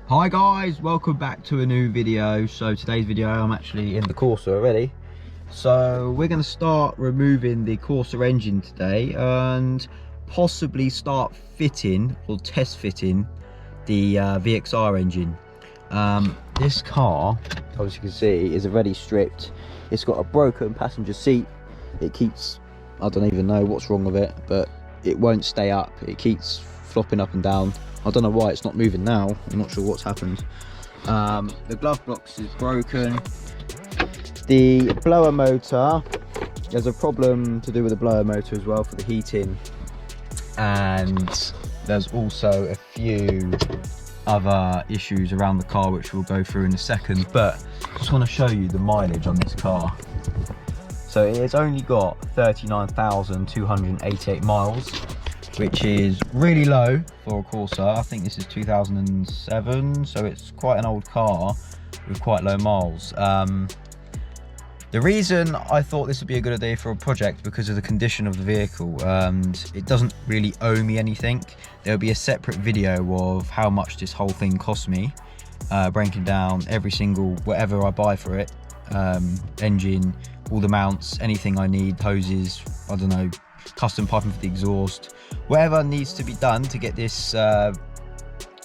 Hi guys, welcome back to a new video. So today's video, I'm actually in the Corsa already. So we're going to start removing the Corsa engine today and possibly start fitting or test fitting the VXR engine. This car, as you can see, is already stripped. It's got a broken passenger seat. It keeps, I don't even know what's wrong with it, but it won't stay up. It keeps flopping up and down. I don't know why it's not moving now. I'm not sure what's happened. The glove box is broken. The blower motor, there's a problem to do with the blower motor as well for the heating, and there's also a few other issues around the car which we'll go through in a second. But I just want to show you the mileage on this car. So it has only got 39,288 miles, which is really low for a Corsa. I think this is 2007, so it's quite an old car with quite low miles. The reason I thought this would be a good idea for a project because of the condition of the vehicle, and it doesn't really owe me anything. There'll be a separate video of how much this whole thing cost me, breaking down every single whatever I buy for it, engine, all the mounts, anything I need, hoses, I don't know, custom piping for the exhaust, whatever needs to be done to get this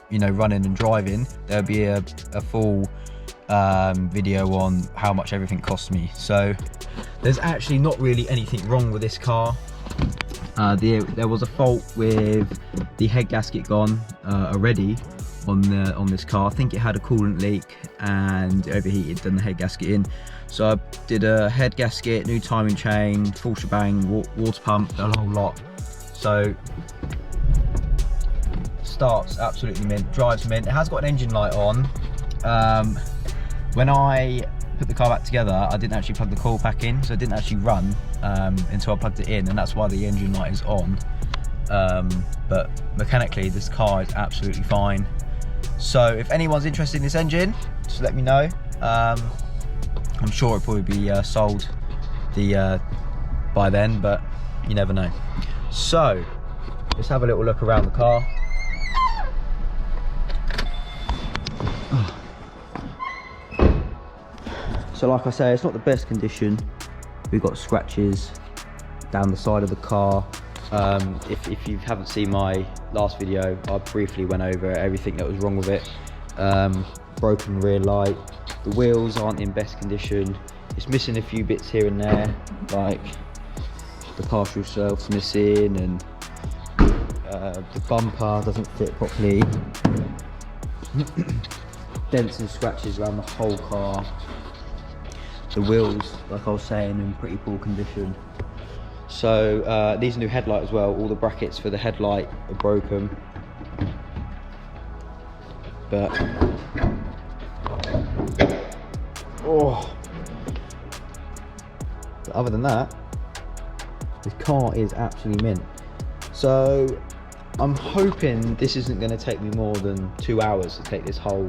you know, running and driving. There'll be a full video on how much everything costs me. So there's actually not really anything wrong with this car. There was a fault with the head gasket gone already on this car. I think it had a coolant leak and it overheated, done the head gasket in. So I did a head gasket, new timing chain, full shebang, water pump, the whole lot. So starts absolutely mint, drives mint. It has got an engine light on. When I put the car back together, I didn't actually plug the coil pack in, so it didn't actually run until I plugged it in, and that's why the engine light is on. But mechanically this car is absolutely fine. So if anyone's interested in this engine, just let me know. I'm sure it'll probably be sold by then, but you never know. So let's have a little look around the car. So like I say, it's not the best condition. We've got scratches down the side of the car. If you haven't seen my last video, I briefly went over everything that was wrong with it. Broken rear light, the wheels aren't in best condition. It's missing a few bits here and there, like the partial shelf's missing, and the bumper doesn't fit properly. Dents and scratches around the whole car. The wheels, like I was saying, in pretty poor condition. So these new headlight as well, all the brackets for the headlight are broken. But other than that, this car is absolutely mint. So I'm hoping this isn't going to take me more than 2 hours to take this whole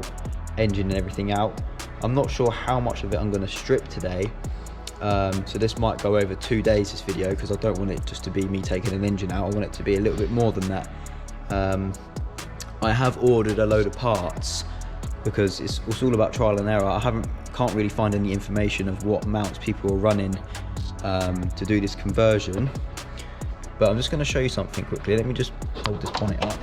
engine and everything out. I'm not sure how much of it I'm going to strip today. So this might go over 2 days, this video, because I don't want it just to be me taking an engine out. I want it to be a little bit more than that. I have ordered a load of parts because it's all about trial and error. I can't really find any information of what mounts people are running to do this conversion. But I'm just going to show you something quickly. Let me just hold this bonnet up.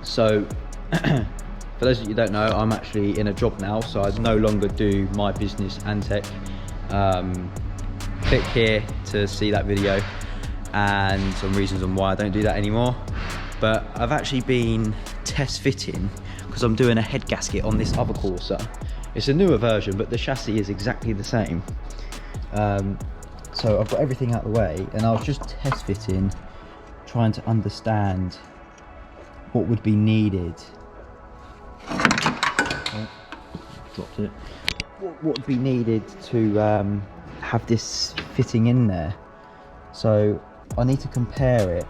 So for those of you who don't know, I'm actually in a job now, so I no longer do my business and tech. Click here to see that video and some reasons on why I don't do that anymore. But I've actually been test fitting because I'm doing a head gasket on this other Corsa. It's a newer version, but the chassis is exactly the same. So I've got everything out of the way, and I was just test fitting, trying to understand what would be needed. Oh, dropped it. What would be needed to have this fitting in there? So I need to compare it.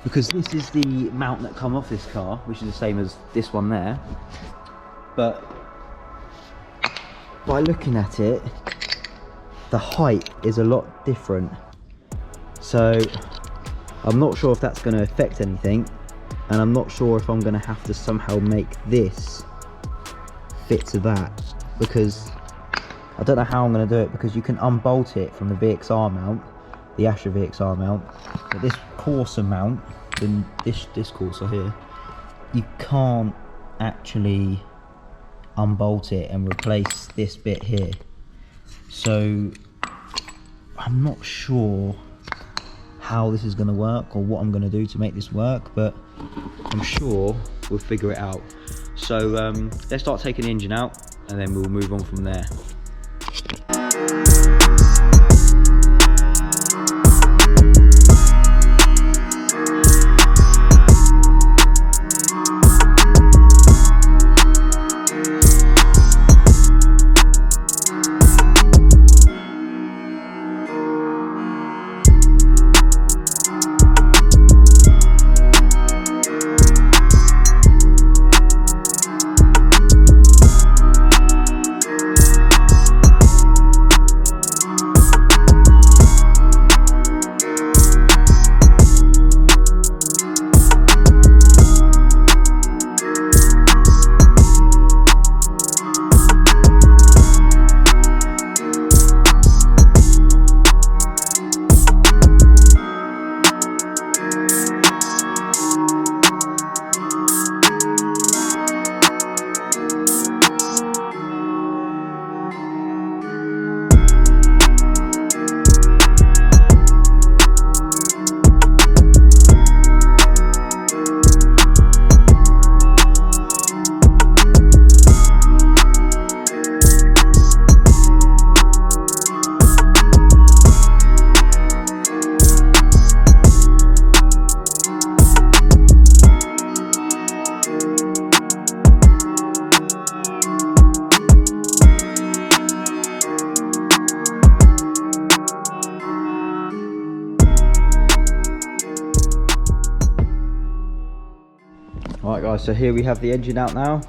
Because this is the mount that come off this car, which is the same as this one there. but by looking at it, the height is a lot different. So I'm not sure if that's going to affect anything, and I'm not sure if I'm going to have to somehow make this fit to that, because I don't know how I'm going to do it, because you can unbolt it from the VXR mount, the Astra VXR mount, but this Corsa mount, then this Corsa here, you can't actually unbolt it and replace this bit here. So I'm not sure how this is going to work or what I'm going to do to make this work, but I'm sure we'll figure it out. So let's start taking the engine out and then we'll move on from there. Alright guys, so here we have the engine out now.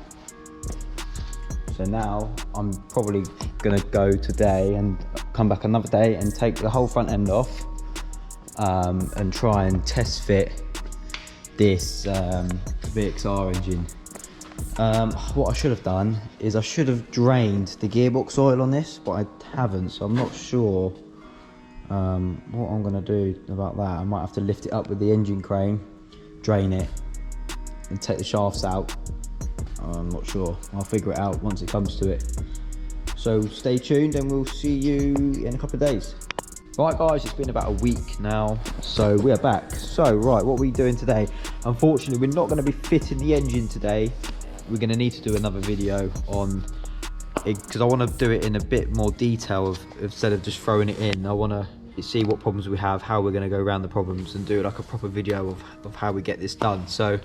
So now I'm probably gonna go today and come back another day and take the whole front end off and try and test fit this VXR engine. What I should have done is I should have drained the gearbox oil on this, but I haven't, so I'm not sure what I'm gonna do about that. I might have to lift it up with the engine crane, drain it and take the shafts out. I'm not sure, I'll figure it out once it comes to it. So stay tuned and we'll see you in a couple of days. Right guys, it's been about a week now, so we are back. So right, what are we doing today? Unfortunately, we're not going to be fitting the engine today. We're going to need to do another video on it, because I want to do it in a bit more detail of, instead of just throwing it in. I want to see what problems we have, how we're going to go around the problems, and do like a proper video of how we get this done. So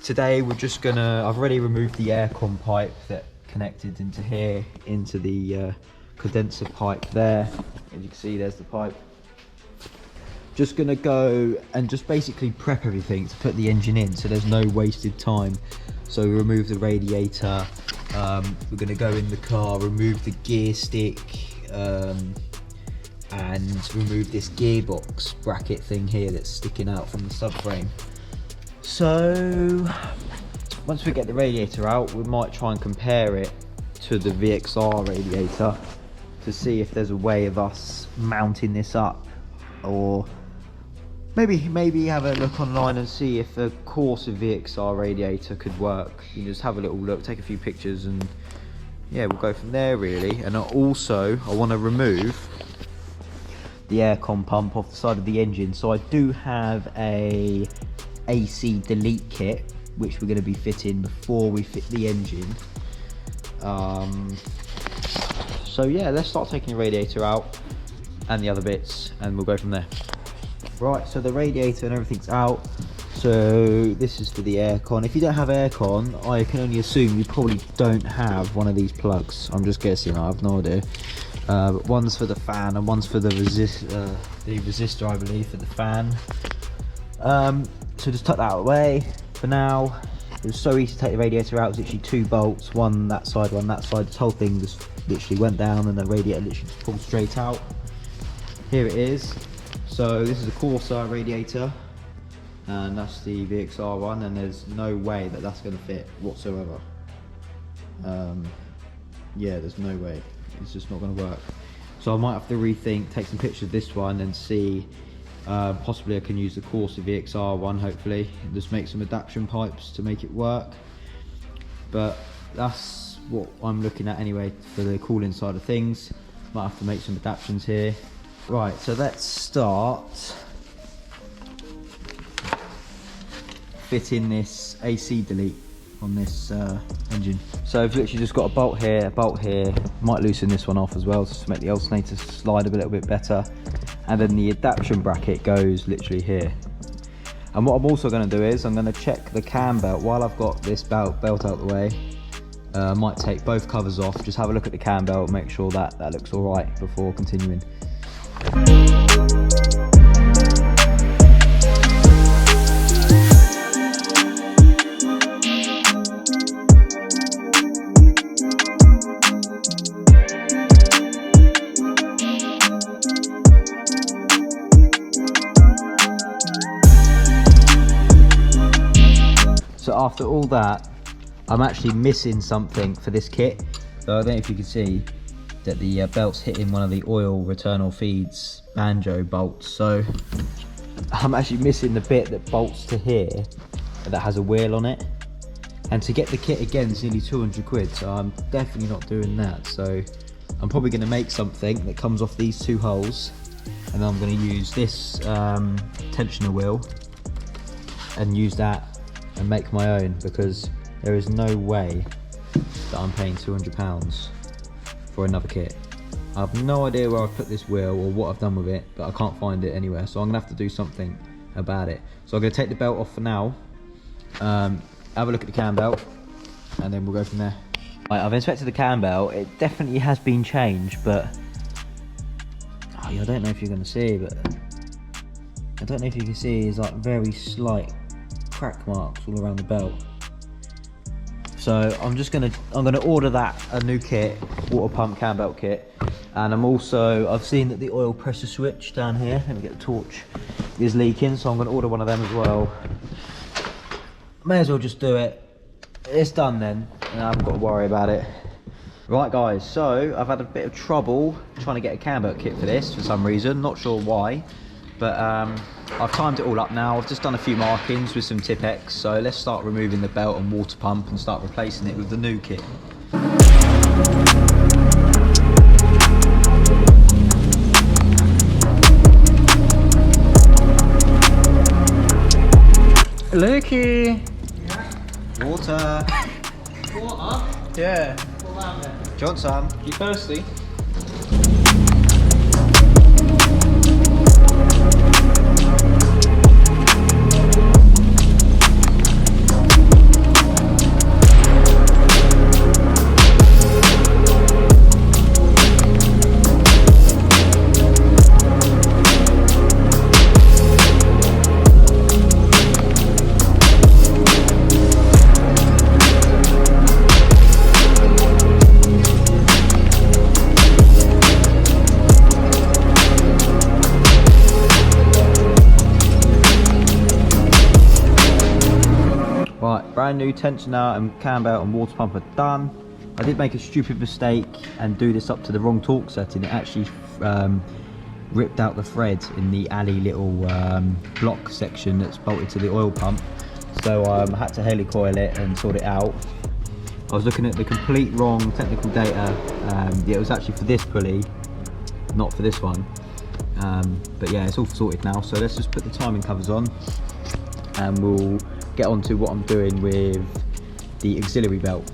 today we're just gonna, I've already removed the aircon pipe that connected into here, into the condenser pipe there. As you can see, there's the pipe. Just gonna go and just basically prep everything to put the engine in, so there's no wasted time. So remove the radiator, we're gonna go in the car, remove the gear stick, and remove this gearbox bracket thing here that's sticking out from the subframe. So once we get the radiator out, we might try and compare it to the VXR radiator to see if there's a way of us mounting this up, or maybe have a look online and see if a Corsa VXR radiator could work. You just have a little look, take a few pictures, and yeah, we'll go from there really. And also I want to remove the aircon pump off the side of the engine, so I do have a AC delete kit which we're going to be fitting before we fit the engine. So yeah, let's start taking the radiator out and the other bits and we'll go from there. Right, so the radiator and everything's out. So this is for the aircon. If you don't have aircon, I can only assume you probably don't have one of these plugs. I'm just guessing, I have no idea. But one's for the fan and one's for the resistor, I believe, for the fan. So just tuck that away for now. It was so easy to take the radiator out. It was literally 2 bolts, one that side, one that side. This whole thing just literally went down and the radiator literally just pulled straight out. Here it is. So this is a Corsa radiator, and that's the VXR one, and there's no way that that's going to fit whatsoever. Yeah, there's no way. It's just not going to work. So I might have to rethink, take some pictures of this one and see, possibly I can use the Corsa VXR one, hopefully, and just make some adaptation pipes to make it work. But that's what I'm looking at anyway for the cooling side of things. Might have to make some adaptations here. Right, so let's start fitting this AC delete on this engine. So I've literally just got a bolt here, might loosen this one off as well just to make the alternator slide a little bit better, and then the adaptation bracket goes literally here. And what I'm also going to do is I'm going to check the cam belt while I've got this belt out the way. I might take both covers off, just have a look at the cam belt, make sure that looks all right before continuing. So after all that, I'm actually missing something for this kit. So I don't know if you can see that the belt's hitting one of the oil return or feeds banjo bolts. So I'm actually missing the bit that bolts to here that has a wheel on it. And to get the kit again is nearly 200 quid, so I'm definitely not doing that. So I'm probably going to make something that comes off these 2 holes, and then I'm going to use this tensioner wheel and use that and make my own, because there is no way that I'm paying £200 for another kit. I have no idea where I've put this wheel or what I've done with it, but I can't find it anywhere, so I'm gonna have to do something about it. So I'm gonna take the belt off for now, have a look at the cam belt, and then we'll go from there. Right, I've inspected the cam belt. It definitely has been changed, but I don't know if you're gonna see, but I don't know if you can see, it's like very slight crack marks all around the belt. So I'm gonna order that, a new kit, water pump cam belt kit. And I've seen that the oil pressure switch down here, let me get the torch, is leaking, so I'm gonna order one of them as well. May as well just do it. It's done then, and I haven't got to worry about it. Right guys, so I've had a bit of trouble trying to get a cam belt kit for this for some reason, not sure why. But I've timed it all up now. I've just done a few markings with some Tip-X, so let's start removing the belt and water pump and start replacing it with the new kit. Lukey! Yeah? Water! Water? Yeah. What about it? Do you want some? You thirsty? Brand new tensioner and cam belt and water pump are done. I did make a stupid mistake and do this up to the wrong torque setting. It actually ripped out the thread in the alley little block section that's bolted to the oil pump. So I had to helicoil it and sort it out. I was looking at the complete wrong technical data. Yeah, it was actually for this pulley, not for this one. But yeah, it's all sorted now. So let's just put the timing covers on and we'll get on to what I'm doing with the auxiliary belt.